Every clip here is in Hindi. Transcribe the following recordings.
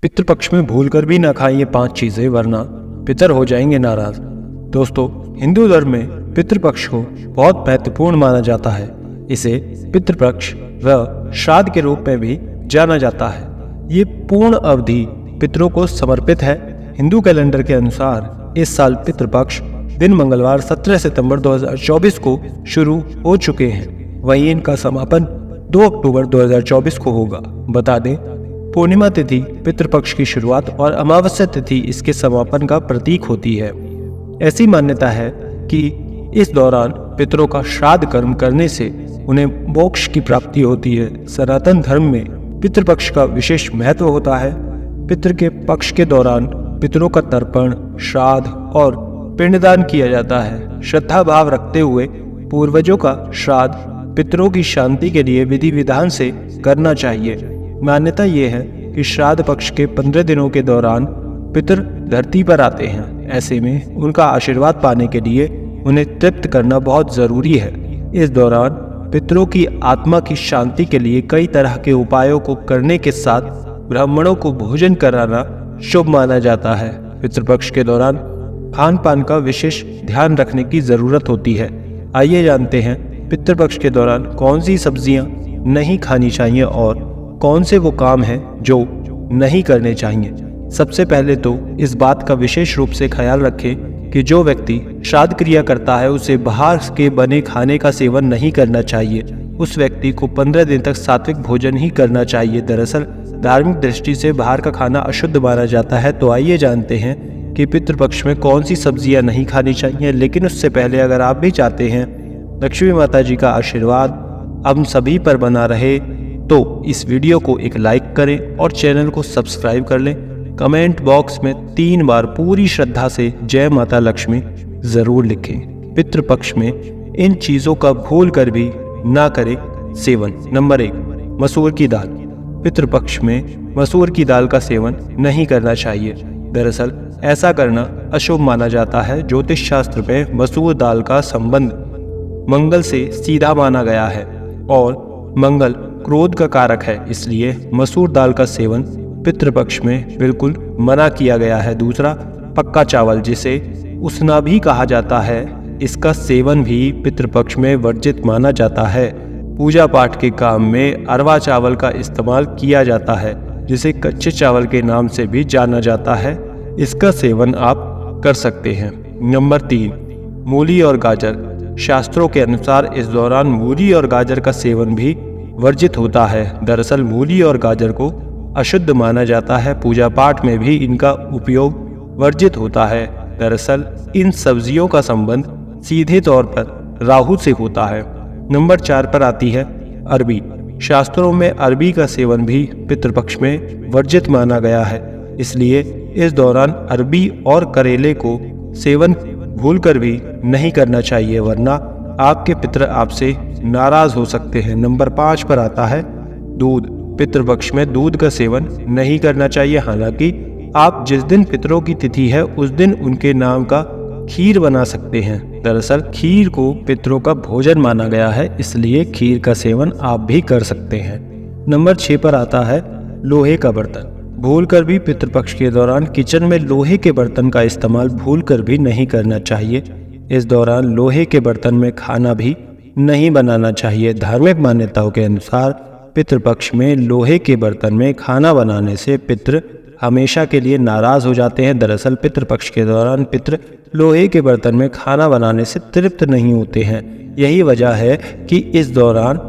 पितृपक्ष में भूलकर भी ना खाएं ये 5 चीजें, वरना पितर हो जाएंगे नाराज। दोस्तों, हिंदू धर्म में पितृपक्ष को बहुत महत्वपूर्ण माना जाता है। इसे पितृपक्ष व श्राद्ध के रूप में भी जाना जाता है। ये पूर्ण अवधि पितरों को समर्पित है। हिंदू कैलेंडर के अनुसार इस साल पितृपक्ष दिन मंगलवार 17 सितंबर 2024 को शुरू हो चुके हैं। वहीं इनका समापन 2 अक्टूबर 2024 को होगा। बता दें, पूर्णिमा तिथि पितृपक्ष की शुरुआत और अमावस्या तिथि इसके समापन का प्रतीक होती है। ऐसी मान्यता है कि इस दौरान पितरों का श्राद्ध कर्म करने से उन्हें मोक्ष की प्राप्ति होती है। सनातन धर्म में पितृपक्ष का विशेष महत्व होता है। पितृ के पक्ष के दौरान पितरों का तर्पण, श्राद्ध और पिंडदान किया जाता है। श्रद्धा भाव रखते हुए पूर्वजों का श्राद्ध पितरों की शांति के लिए विधि विधान से करना चाहिए। मान्यता ये है कि श्राद्ध पक्ष के 15 दिनों के दौरान पितर धरती पर आते हैं। ऐसे में उनका आशीर्वाद पाने के लिए उन्हें तृप्त करना बहुत जरूरी है। इस दौरान पितरों की आत्मा की शांति के लिए कई तरह के उपायों को करने के साथ ब्राह्मणों को भोजन कराना शुभ माना जाता है। पितृपक्ष के दौरान खान पान का विशेष ध्यान रखने की जरूरत होती है। आइए जानते हैं पितृपक्ष के दौरान कौन सी सब्जियां नहीं खानी चाहिए और कौन से वो काम हैं जो नहीं करने चाहिए। सबसे पहले तो इस बात का विशेष रूप से ख्याल रखें कि जो व्यक्ति श्राद्ध क्रिया करता है उसे बाहर के बने खाने का सेवन नहीं करना चाहिए। उस व्यक्ति को 15 दिन तक सात्विक भोजन ही करना चाहिए। दरअसल धार्मिक दृष्टि से बाहर का खाना अशुद्ध माना जाता है। तो आइए जानते हैं कि पितृपक्ष में कौन सी सब्जियां नहीं खानी चाहिए। लेकिन उससे पहले अगर आप भी चाहते हैं लक्ष्मी माता जी का आशीर्वाद हम सभी पर बना रहे तो इस वीडियो को एक लाइक करें और चैनल को सब्सक्राइब कर लें। कमेंट बॉक्स में 3 बार पूरी श्रद्धा से जय माता लक्ष्मी जरूर लिखें। पितृपक्ष में इन चीजों का भूल कर भी ना करें सेवन। नंबर 1, मसूर की दाल। पितृपक्ष में मसूर की दाल का सेवन नहीं करना चाहिए। दरअसल ऐसा करना अशुभ माना जाता है। ज्योतिष शास्त्र में मसूर दाल का संबंध मंगल से सीधा माना गया है और मंगल क्रोध का कारक है। इसलिए मसूर दाल का सेवन पितृपक्ष में बिल्कुल मना किया गया है। दूसरा, पक्का चावल, जिसे उसना भी कहा जाता है, इसका सेवन भी पितृपक्ष में वर्जित माना जाता है। पूजा पाठ के काम में अरवा चावल का इस्तेमाल किया जाता है, जिसे कच्चे चावल के नाम से भी जाना जाता है। इसका सेवन आप कर सकते हैं। नंबर 3, मूली और गाजर। शास्त्रों के अनुसार इस दौरान मूली और गाजर का सेवन भी वर्जित होता है। दरअसल मूली और गाजर को अशुद्ध माना जाता है। पूजा पाठ में भी इनका उपयोग वर्जित होता है। दरअसल इन सब्जियों का संबंध सीधे तौर पर राहु से होता है। नंबर 4 पर आती है अरबी। शास्त्रों में अरबी का सेवन भी पितृपक्ष में वर्जित माना गया है। इसलिए इस दौरान अरबी और करेले को सेवन भूलकर भी नहीं करना चाहिए, वरना आपके पितर आपसे नाराज हो सकते हैं। नंबर 5 पर आता है दूध। पितृपक्ष में दूध का सेवन नहीं करना चाहिए। हालांकि आप जिस दिन पितरों की तिथि है उस दिन उनके नाम का खीर बना सकते हैं। दरअसल खीर को पितरों का भोजन माना गया है, इसलिए खीर का सेवन आप भी कर सकते हैं। नंबर 6 पर आता है लोहे का बर्तन। भूलकर भी पितृपक्ष के दौरान किचन में लोहे के बर्तन का इस्तेमाल भूलकर भी नहीं करना चाहिए। इस दौरान लोहे के बर्तन में खाना भी नहीं बनाना चाहिए। धार्मिक मान्यताओं के अनुसार पितृपक्ष में लोहे के बर्तन में खाना बनाने से पितृ हमेशा के लिए नाराज हो जाते हैं। दरअसल पितृपक्ष के दौरान पितृ लोहे के बर्तन में खाना बनाने से तृप्त नहीं होते हैं। यही वजह है कि इस दौरान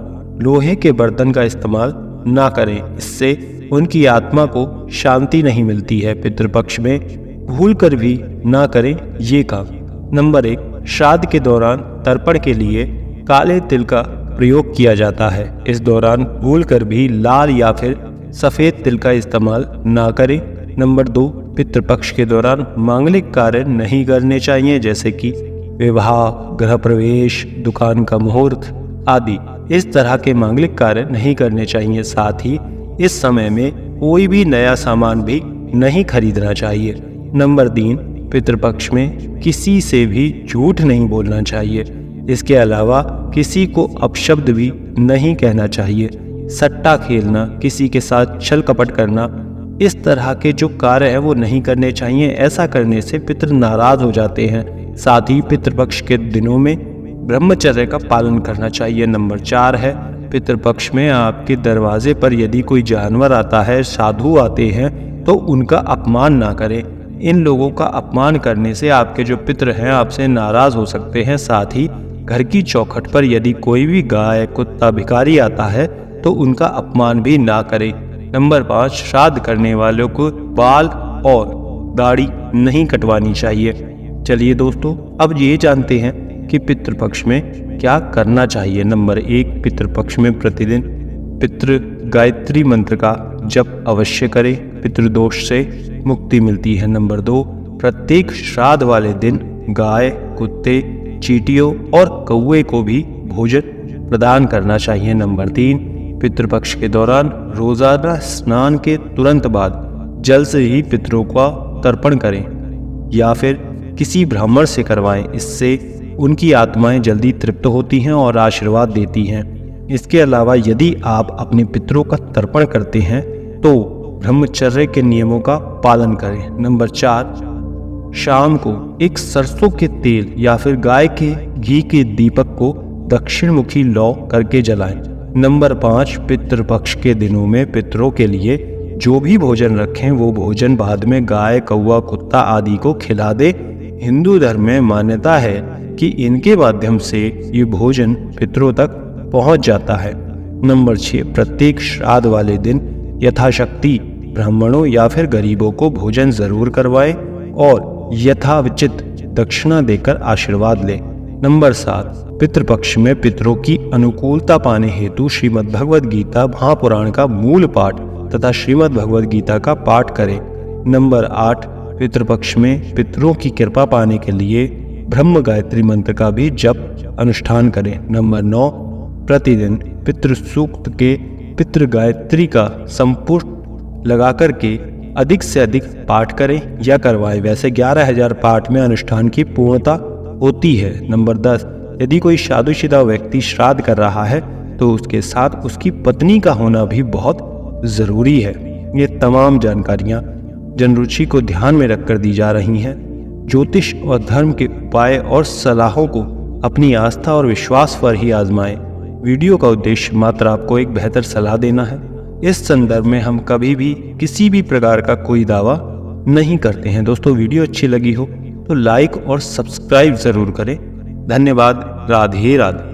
लोहे के बर्तन का इस्तेमाल ना करें। इससे उनकी आत्मा को शांति नहीं मिलती है। पितृपक्ष में भूल कर भी ना करें ये काम। नंबर 1, श्राद्ध के दौरान तर्पण के लिए काले तिल का प्रयोग किया जाता है। इस दौरान भूलकर भी लाल या फिर सफेद तिल का इस्तेमाल ना करें। नंबर 2, पितृपक्ष के दौरान मांगलिक कार्य नहीं करने चाहिए, जैसे कि विवाह, गृह प्रवेश, दुकान का मुहूर्त आदि। इस तरह के मांगलिक कार्य नहीं करने चाहिए। साथ ही इस समय में कोई भी नया सामान भी नहीं खरीदना चाहिए। नंबर 3, पितृपक्ष में किसी से भी झूठ नहीं बोलना चाहिए। इसके अलावा किसी को अपशब्द भी नहीं कहना चाहिए। सट्टा खेलना, किसी के साथ छल कपट करना इस तरह के जो कार्य है वो नहीं करने चाहिए। ऐसा करने से पितृ नाराज हो जाते हैं। साथ ही पितृपक्ष के दिनों में ब्रह्मचर्य का पालन करना चाहिए। नंबर 4 है, पितृपक्ष में आपके दरवाजे पर यदि कोई जानवर आता है, साधु आते हैं, तो उनका अपमान ना करें। इन लोगों का अपमान करने से आपके जो पितृ हैं आपसे नाराज हो सकते हैं। साथ ही घर की चौखट पर यदि कोई भी गाय, कुत्ता, भिखारी आता है तो उनका अपमान भी ना करें। नंबर 5, श्राद्ध करने वालों को बाल और दाढ़ी नहीं कटवानी चाहिए। चलिए दोस्तों, अब ये जानते हैं कि पितृपक्ष में क्या करना चाहिए। नंबर 1, पितृपक्ष में प्रतिदिन पितृ गायत्री मंत्र का जप अवश्य करें। पितृदोष से मुक्ति मिलती है। नंबर 2, प्रत्येक श्राद्ध वाले दिन गाय, कुत्ते, चींटियों और कौवे को भी भोजन प्रदान करना चाहिए। नंबर 3, पितृपक्ष के दौरान रोजाना स्नान के तुरंत बाद जल से ही पितरों का तर्पण करें या फिर किसी ब्राह्मण से करवाएं। इससे उनकी आत्माएं जल्दी तृप्त होती हैं और आशीर्वाद देती हैं। इसके अलावा यदि आप अपने पितरों का तर्पण करते हैं तो ब्रह्मचर्य के नियमों का पालन करें। नंबर 4, शाम को एक सरसों के तेल या फिर गाय के घी के दीपक को दक्षिण मुखी लौ करके जलाएं। नंबर 5, पितृपक्ष के दिनों में पितरों के लिए जो भी भोजन रखें वो भोजन बाद में गाय, कौवा, कुत्ता आदि को खिला दे। हिंदू धर्म में मान्यता है कि इनके माध्यम से ये भोजन पितरों तक पहुंच जाता है। नंबर 6, प्रत्येक श्राद्ध वाले दिन यथाशक्ति ब्राह्मणों या फिर गरीबों को भोजन जरूर करवाएं और यथावचित दक्षिणा देकर आशीर्वाद लें। नंबर 7, पितृपक्ष में पितरों की अनुकूलता पाने हेतु श्रीमद् भगवद गीता महापुराण का मूल पाठ तथा श्रीमद् भगवद गीता का पाठ करें। नंबर 8, पितृपक्ष में पितरों की कृपा पाने के लिए ब्रह्म गायत्री मंत्र का भी जप अनुष्ठान करें। नंबर 9, प्रतिदिन पितृ सूक्त के पितृ गायत्री का संपुट लगा करके अधिक से अधिक पाठ करें या करवाएं। वैसे 11,000 पाठ में अनुष्ठान की पूर्णता होती है। नंबर 10, यदि कोई शादीशुदा व्यक्ति श्राद्ध कर रहा है तो उसके साथ उसकी पत्नी का होना भी बहुत जरूरी है। ये तमाम जानकारियां जनरुचि को ध्यान में रखकर दी जा रही हैं। ज्योतिष और धर्म के उपाय और सलाहों को अपनी आस्था और विश्वास पर ही आजमाएं। वीडियो का उद्देश्य मात्र आपको एक बेहतर सलाह देना है। इस संदर्भ में हम कभी भी किसी भी प्रकार का कोई दावा नहीं करते हैं। दोस्तों, वीडियो अच्छी लगी हो तो लाइक और सब्सक्राइब जरूर करें। धन्यवाद। राधे राधे।